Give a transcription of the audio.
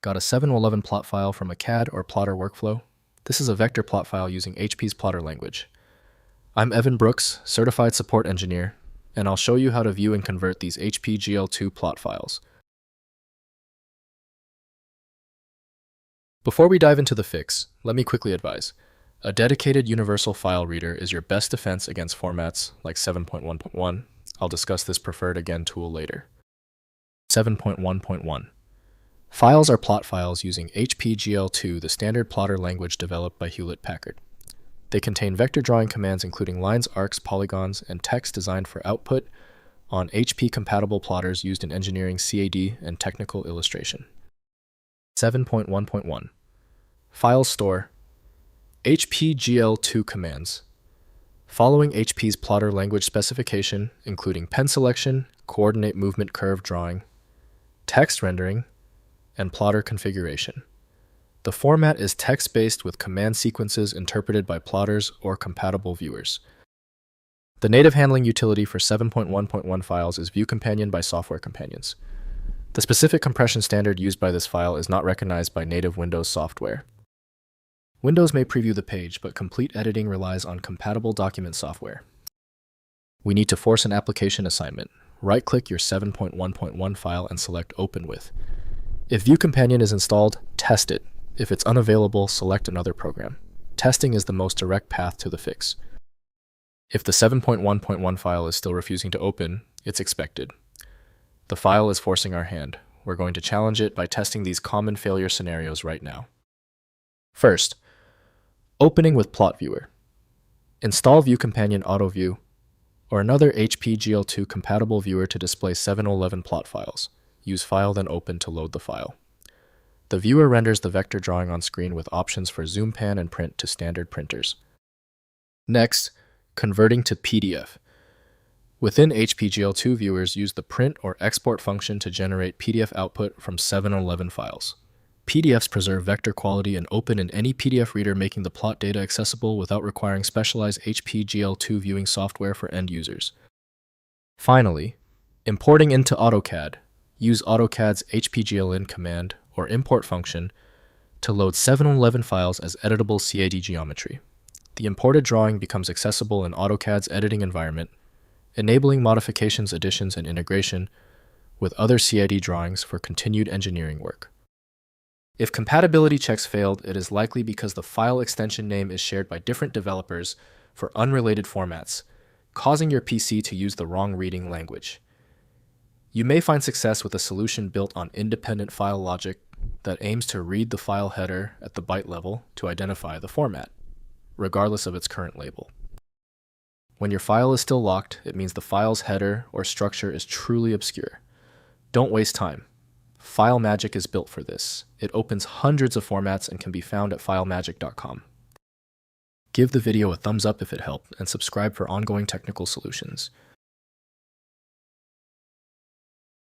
Got a 711 plot file from a CAD or plotter workflow? This is a vector plot file using HP's plotter language. I'm Evan Brooks, Certified Support Engineer, and I'll show you how to view and convert these HP GL2 plot files. Before we dive into the fix, let me quickly advise. A dedicated universal file reader is your best defense against formats like 7.1.1. I'll discuss this preferred again tool later. 7.1.1. Files are plot files using HPGL2, the standard plotter language developed by Hewlett-Packard. They contain vector drawing commands including lines, arcs, polygons, and text designed for output on HP-compatible plotters used in engineering, CAD, and technical illustration. 7.1.1. Files store HPGL2 commands. Following HP's plotter language specification, including pen selection, coordinate movement curve drawing, text rendering, and plotter configuration. The format is text-based with command sequences interpreted by plotters or compatible viewers. The native handling utility for 7.1.1 files is View Companion by Software Companions. The specific compression standard used by this file is not recognized by native Windows software. Windows may preview the page, but complete editing relies on compatible document software. We need to force an application assignment. Right-click your 7.1.1 file and select Open With. If View Companion is installed, test it. If it's unavailable, select another program. Testing is the most direct path to the fix. If the 7.1.1 file is still refusing to open, it's expected. The file is forcing our hand. We're going to challenge it by testing these common failure scenarios right now. First, opening with Plot Viewer. Install View Companion Auto View or another HPGL2 compatible viewer to display 711 plot files. Use File then Open to load the file. The viewer renders the vector drawing on screen with options for zoom, pan, and print to standard printers. Next, converting to PDF. Within HPGL2 viewers, use the print or export function to generate PDF output from 711 files. PDFs preserve vector quality and open in any PDF reader, making the plot data accessible without requiring specialized HPGL2 viewing software for end users. Finally, importing into AutoCAD. Use AutoCAD's HPGLin command or import function to load 711 files as editable CAD geometry. The imported drawing becomes accessible in AutoCAD's editing environment, enabling modifications, additions, and integration with other CAD drawings for continued engineering work. If compatibility checks failed, it is likely because the file extension name is shared by different developers for unrelated formats, causing your PC to use the wrong reading language. You may find success with a solution built on independent file logic that aims to read the file header at the byte level to identify the format, regardless of its current label. When your file is still locked, it means the file's header or structure is truly obscure. Don't waste time. FileMagick is built for this. It opens hundreds of formats and can be found at filemagick.com. Give the video a thumbs up if it helped, and subscribe for ongoing technical solutions.